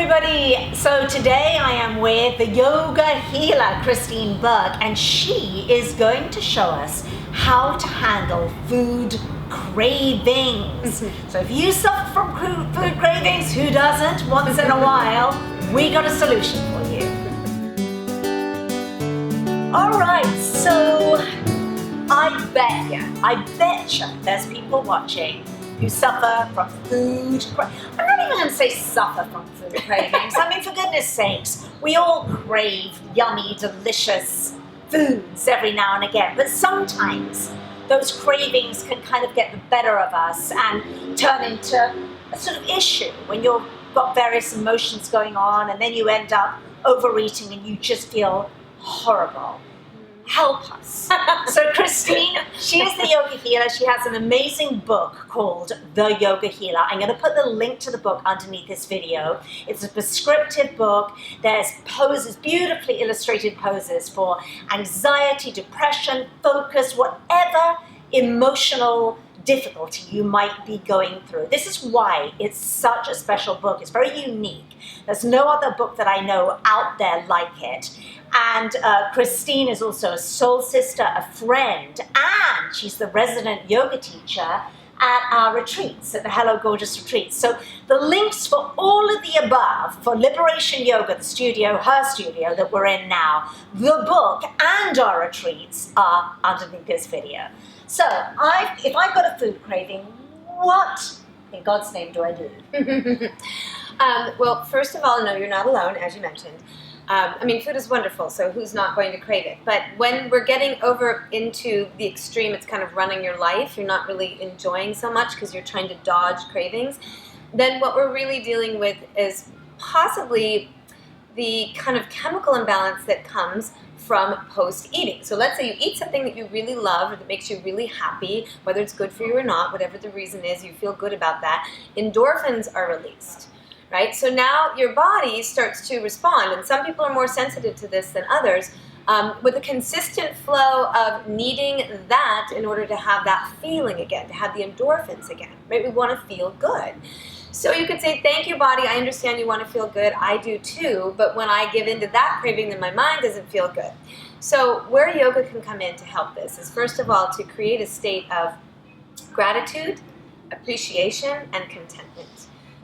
everybody. So today I am with the yoga healer, Christine Burke, and she is going to show us how to handle food cravings. So if you suffer from food cravings, who doesn't? Once in a while, we got a solution for you. All right, so I betcha there's people watching who suffer from food cravings. I'm not even going to say suffer from food cravings. I mean, for goodness sakes, we all crave yummy, delicious foods every now and again. But sometimes those cravings can kind of get the better of us and turn into a sort of issue when you've got various emotions going on, and then you end up overeating and you just feel horrible. Help us. So Christine, she is the yoga healer. She has an amazing book called The Yoga Healer. I'm going to put the link to the book underneath this video. It's a prescriptive book. There's poses, beautifully illustrated poses for anxiety, depression, focus, whatever emotional difficulty you might be going through. This is why it's such a special book. It's very unique. There's no other book that I know out there like it. And Christine is also a soul sister, a friend, and she's the resident yoga teacher at our retreats, at the Hello Gorgeous retreats. So the links for all of the above, for Liberation Yoga, the studio, her studio that we're in now, the book, and our retreats are underneath this video. So if I've got a food craving, what in God's name do I do? Well, first of all, no, you're not alone, as you mentioned. I mean, food is wonderful, so who's not going to crave it? But when we're getting over into the extreme, it's kind of running your life, you're not really enjoying so much because you're trying to dodge cravings, then what we're really dealing with is possibly the kind of chemical imbalance that comes from post-eating. So let's say you eat something that you really love or that makes you really happy, whether it's good for you or not, whatever the reason is, you feel good about that, endorphins are released. Right? So now your body starts to respond, and some people are more sensitive to this than others, with a consistent flow of needing that in order to have that feeling again, to have the endorphins again. Right? We want to feel good. So you could say, thank you, body, I understand you want to feel good, I do too, but when I give into that craving, then my mind doesn't feel good. So where yoga can come in to help this is, first of all, to create a state of gratitude, appreciation, and contentment.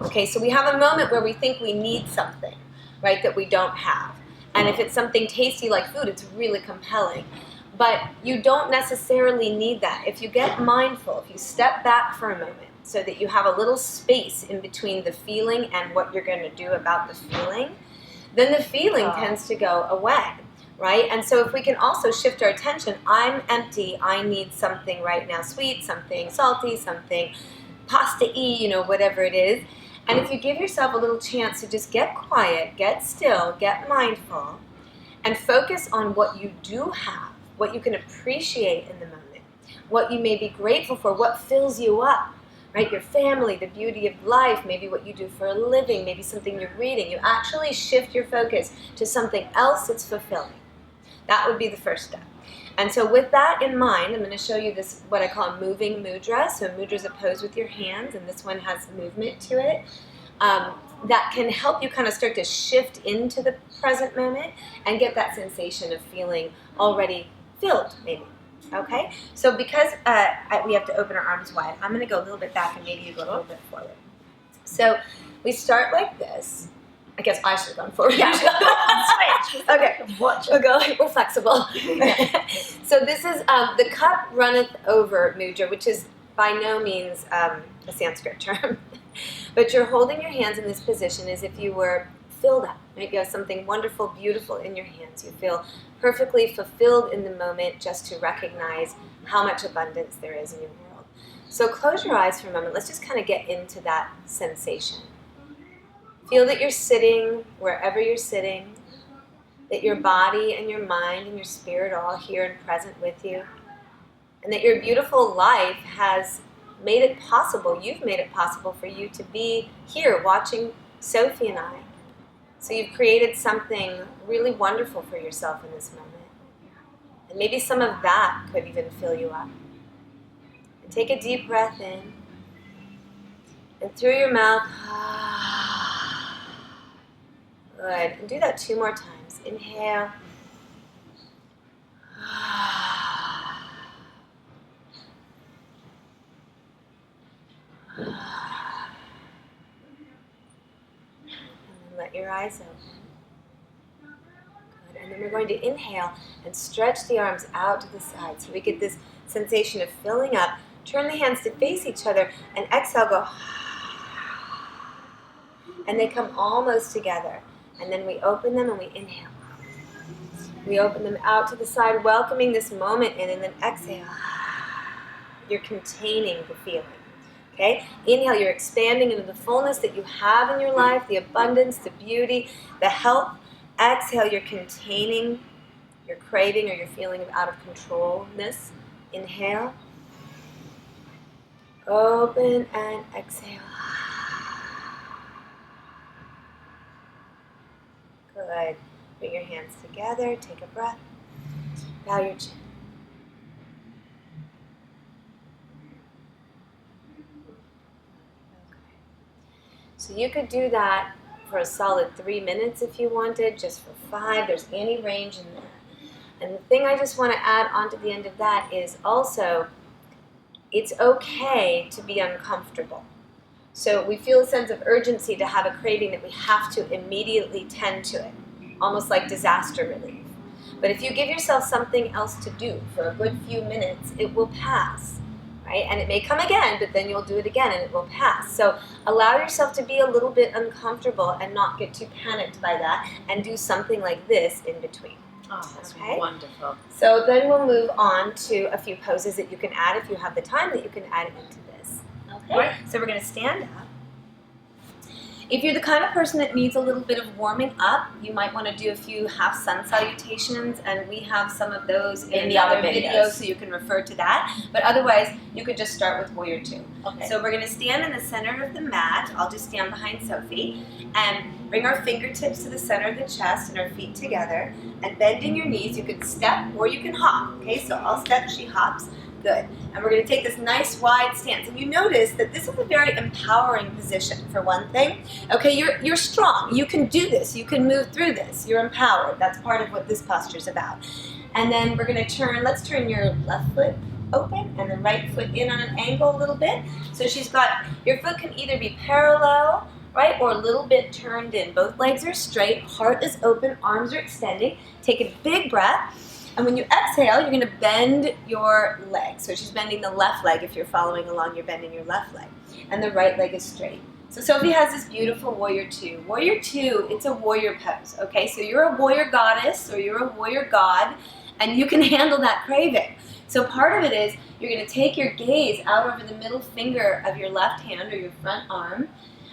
Okay, so we have a moment where we think we need something, right, that we don't have. And if it's something tasty like food, it's really compelling. But you don't necessarily need that. If you get mindful, if you step back for a moment so that you have a little space in between the feeling and what you're going to do about the feeling, then the feeling tends to go away, right? And so if we can also shift our attention, I'm empty, I need something right now, sweet, something salty, something pasta-y, whatever it is. And if you give yourself a little chance to just get quiet, get still, get mindful, and focus on what you do have, what you can appreciate in the moment, what you may be grateful for, what fills you up, right? Your family, the beauty of life, maybe what you do for a living, maybe something you're reading. You actually shift your focus to something else that's fulfilling. That would be the first step. And so with that in mind, I'm going to show you this, what I call a moving mudra. So mudra is a pose with your hands, and this one has movement to it. That can help you kind of start to shift into the present moment and get that sensation of feeling already filled, maybe. Okay? So because we have to open our arms wide, I'm going to go a little bit back and maybe you go a little bit forward. So we start like this. I guess I should have gone forward. Yeah. Okay. We're flexible. So this is the cup runneth over mudra, which is by no means a Sanskrit term. But you're holding your hands in this position as if you were filled up. Right? You have something wonderful, beautiful in your hands. You feel perfectly fulfilled in the moment just to recognize how much abundance there is in your world. So close your eyes for a moment. Let's just kind of get into that sensation. Feel that you're sitting wherever you're sitting, that your body and your mind and your spirit are all here and present with you, and that your beautiful life has made it possible, you've made it possible for you to be here watching Sophie and I. So you've created something really wonderful for yourself in this moment. And maybe some of that could even fill you up. And take a deep breath in, and through your mouth, Good. And do that 2 more times. Inhale. And then let your eyes open. Good. And then we're going to inhale and stretch the arms out to the side so we get this sensation of filling up. Turn the hands to face each other and exhale, go. And they come almost together. And then we open them and we inhale. We open them out to the side, welcoming this moment in, and then exhale. You're containing the feeling. Okay? Inhale, you're expanding into the fullness that you have in your life, the abundance, the beauty, the health. Exhale, you're containing your craving or your feeling of out of controlness. Inhale. Open and exhale. Good. Bring your hands together. Take a breath. Bow your chin. Okay. So you could do that for a solid 3 minutes if you wanted, just for 5. There's any range in there. And the thing I just want to add on to the end of that is also, it's okay to be uncomfortable. So we feel a sense of urgency to have a craving that we have to immediately tend to it, almost like disaster relief. But if you give yourself something else to do for a good few minutes, it will pass, right? And it may come again, but then you'll do it again and it will pass. So allow yourself to be a little bit uncomfortable and not get too panicked by that, and do something like this in between. Oh, that's okay? wonderful. So then we'll move on to a few poses that you can add if you have the time that you can add into this. Okay, Right. so we're going to stand up. If you're the kind of person that needs a little bit of warming up, you might want to do a few half sun salutations, and we have some of those in the other videos, so you can refer to that. But otherwise, you could just start with Warrior 2. Okay. So we're going to stand in the center of the mat. I'll just stand behind Sophie, and bring our fingertips to the center of the chest and our feet together, and bending your knees. You can step or you can hop. Okay, so I'll step, she hops. Good. And we're going to take this nice wide stance. And you notice that this is a very empowering position, for one thing. Okay, you're strong. You can do this. You can move through this. You're empowered. That's part of what this posture is about. And then we're going to turn, let's turn your left foot open and the right foot in on an angle a little bit. So she's got, your foot can either be parallel, right, or a little bit turned in. Both legs are straight, heart is open, arms are extending. Take a big breath. And when you exhale, you're going to bend your leg. So she's bending the left leg. If you're following along, you're bending your left leg. And the right leg is straight. So Sophie has this beautiful Warrior 2. Warrior 2, it's a warrior pose, okay? So you're a warrior goddess or you're a warrior god, and you can handle that craving. So part of it is you're going to take your gaze out over the middle finger of your left hand or your front arm,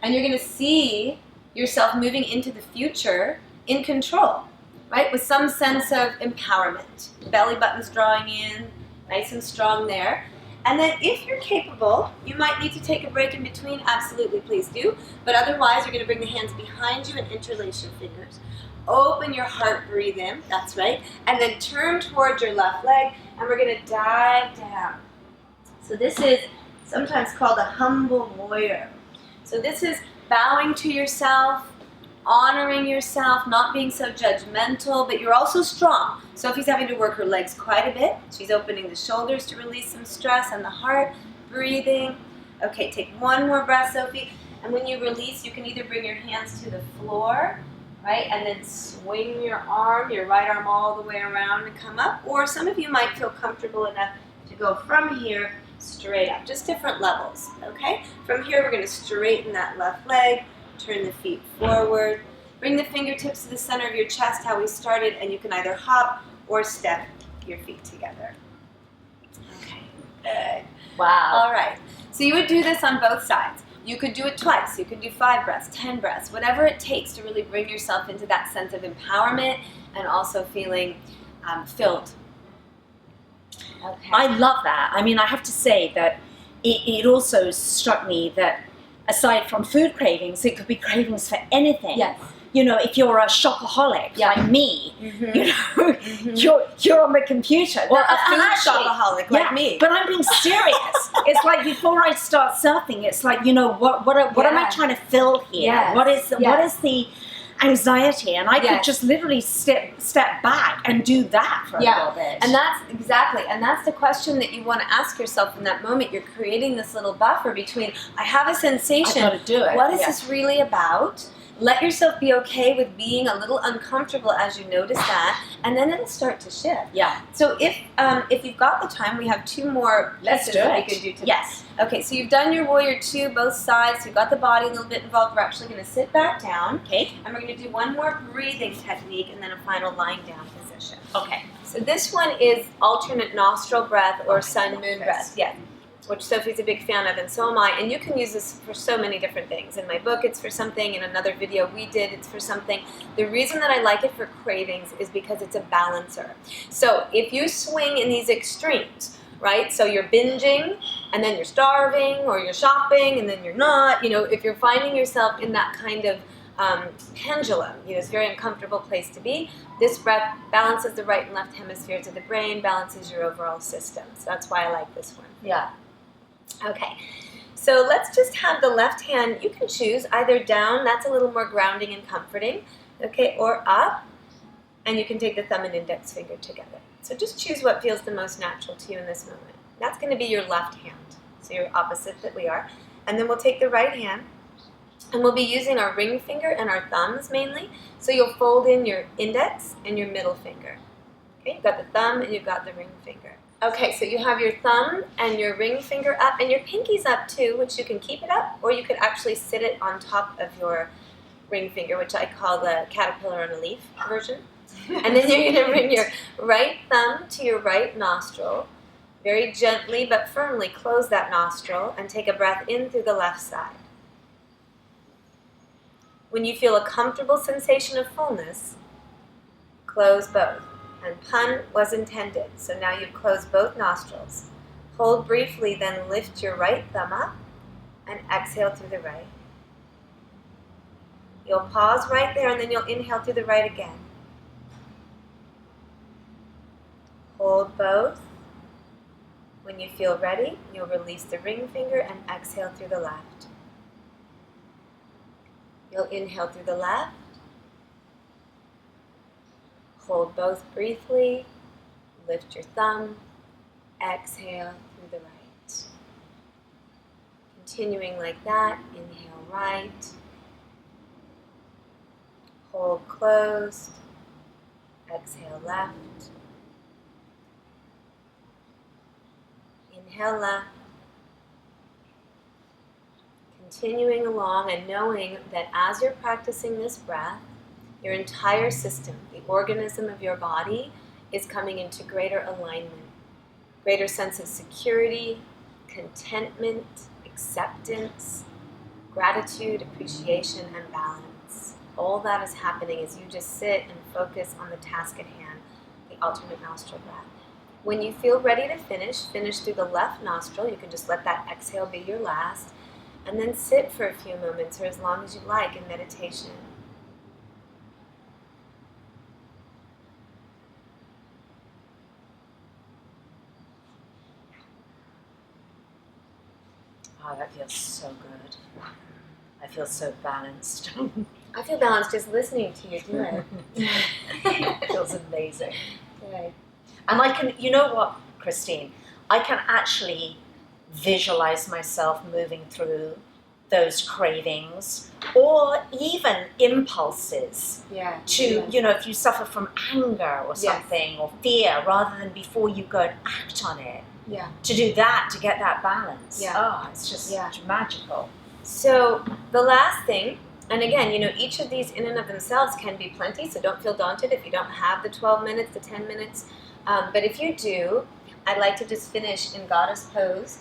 and you're going to see yourself moving into the future in control. Right, with some sense of empowerment. Belly button's drawing in, nice and strong there. And then if you're capable, you might need to take a break in between. Absolutely, please do. But otherwise, you're going to bring the hands behind you and interlace your fingers. Open your heart, breathe in, that's right. And then turn towards your left leg, and we're going to dive down. So this is sometimes called a humble warrior. So this is bowing to yourself, honoring yourself, not being so judgmental, but you're also strong. Sophie's having to work her legs quite a bit. She's opening the shoulders to release some stress, and the heart, breathing. Okay, take one more breath, Sophie. And when you release, you can either bring your hands to the floor, right, and then swing your arm, your right arm all the way around and come up. Or some of you might feel comfortable enough to go from here straight up, just different levels, okay? From here, we're going to straighten that left leg. Turn the feet forward. Bring the fingertips to the center of your chest, how we started, and you can either hop or step your feet together. Okay, good. Wow. All right. So you would do this on both sides. You could do it twice. You could do 5 breaths, 10 breaths, whatever it takes to really bring yourself into that sense of empowerment and also feeling filled. Okay. I love that. I mean, I have to say that it also struck me that aside from food cravings, it could be cravings for anything. Yes. You know, if you're a shopaholic like me, you know, you're on the computer. Or a food shopaholic like me. But I'm being serious. It's like before I start surfing, it's like, you know, what am I trying to fill here? Yes. What is the anxiety, and I could Yes. just literally step back and do that for a little bit. And that's the question that you want to ask yourself in that moment. You're creating this little buffer between, I have a sensation, I gotta do it. what is this really about? Let yourself be okay with being a little uncomfortable as you notice that, and then it'll start to shift. Yeah. So if you've got the time, we have 2 more Let's pieces do that it. we could do today. Yes. Okay, so you've done your warrior 2, both sides. You've got the body a little bit involved. We're actually going to sit back down. Okay. And we're going to do one more breathing technique and then a final lying down position. Okay. So this one is alternate nostril breath or sun moon Yes. breath. Yeah. Which Sophie's a big fan of, and so am I. And you can use this for so many different things. In my book, it's for something. In another video we did, it's for something. The reason that I like it for cravings is because it's a balancer. So if you swing in these extremes, right? So you're binging, and then you're starving, or you're shopping, and then you're not. You know, if you're finding yourself in that kind of pendulum, you know, it's a very uncomfortable place to be. This breath balances the right and left hemispheres of the brain, balances your overall system. So that's why I like this one. Yeah. Okay, so let's just have the left hand, you can choose either down, that's a little more grounding and comforting, okay, or up, and you can take the thumb and index finger together. So just choose what feels the most natural to you in this moment. That's going to be your left hand, so you're opposite that we are. And then we'll take the right hand, and we'll be using our ring finger and our thumbs mainly, so you'll fold in your index and your middle finger. Okay, you've got the thumb and you've got the ring finger. Okay, so you have your thumb and your ring finger up, and your pinky's up too, which you can keep it up, or you could actually sit it on top of your ring finger, which I call the caterpillar on a leaf version. And then you're going to bring your right thumb to your right nostril, very gently but firmly close that nostril, and take a breath in through the left side. When you feel a comfortable sensation of fullness, close both. And pun was intended, so now you've closed both nostrils. Hold briefly, then lift your right thumb up and exhale through the right. You'll pause right there, and then you'll inhale through the right again. Hold both. When you feel ready, you'll release the ring finger and exhale through the left. You'll inhale through the left. Hold both briefly, lift your thumb, exhale through the right. Continuing like that, inhale right, hold closed, exhale left, inhale left. Continuing along and knowing that as you're practicing this breath, your entire system, the organism of your body, is coming into greater alignment, greater sense of security, contentment, acceptance, gratitude, appreciation, and balance. All that is happening as you just sit and focus on the task at hand, the alternate nostril breath. When you feel ready to finish through the left nostril. You can just let that exhale be your last, and then sit for a few moments or as long as you like in meditation. Oh, that feels so good. I feel so balanced. I feel balanced just listening to you do it. It feels amazing. Good. And I can, you know what, Christine? I can actually visualize myself moving through those cravings or even impulses Yeah. to, you know, if you suffer from anger or something or fear, rather than before you go and act on it, Yeah. to do that, to get that balance. Yeah. Oh, it's just magical. So the last thing, and again, you know, each of these in and of themselves can be plenty, so don't feel daunted if you don't have the 12 minutes, the 10 minutes. But if you do, I'd like to just finish in goddess pose,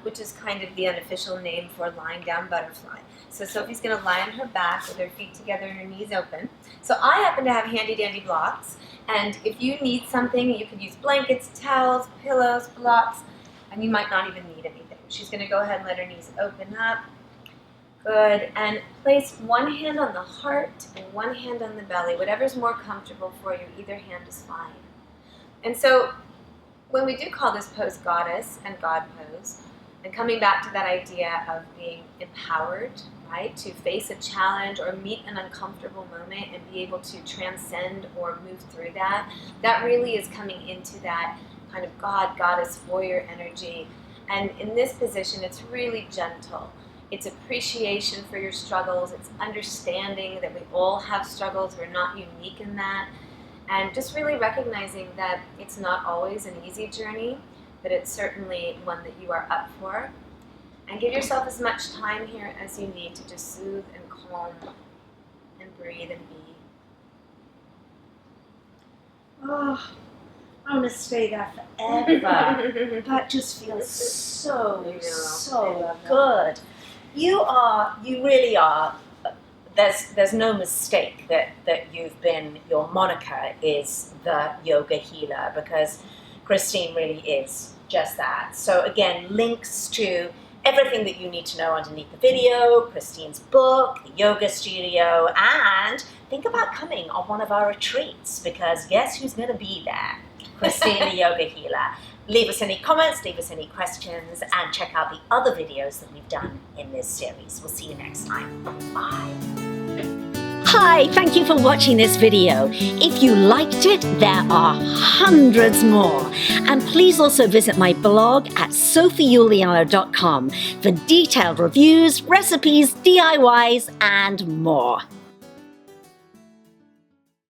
which is kind of the unofficial name for lying down butterfly. So Sophie's going to lie on her back with her feet together and her knees open. So I happen to have handy dandy blocks, and if you need something, you could use blankets, towels, pillows, blocks, and you might not even need anything. She's going to go ahead and let her knees open up. Good, and place one hand on the heart and one hand on the belly, whatever's more comfortable for you. Either hand is fine. And so when we do call this pose goddess and God pose, and coming back to that idea of being empowered right? To face a challenge or meet an uncomfortable moment and be able to transcend or move through that. That really is coming into that kind of God, goddess, warrior energy. And in this position, it's really gentle. It's appreciation for your struggles. It's understanding that we all have struggles. We're not unique in that. And just really recognizing that it's not always an easy journey, but it's certainly one that you are up for. And give yourself as much time here as you need to just soothe and calm and breathe and be. Oh, I want to stay there forever. That just feels so good. You really are. There's no mistake that you've been, your moniker is the yoga healer, because Christine really is just that. So again, links to everything that you need to know underneath the video, Christine's book, the yoga studio, and think about coming on one of our retreats, because guess who's going to be there? Christine, the yoga healer. Leave us any comments, leave us any questions, and check out the other videos that we've done in this series. We'll see you next time. Bye. Hi, thank you for watching this video. If you liked it, there are hundreds more. And please also visit my blog at sophieuliano.com for detailed reviews, recipes, DIYs, and more.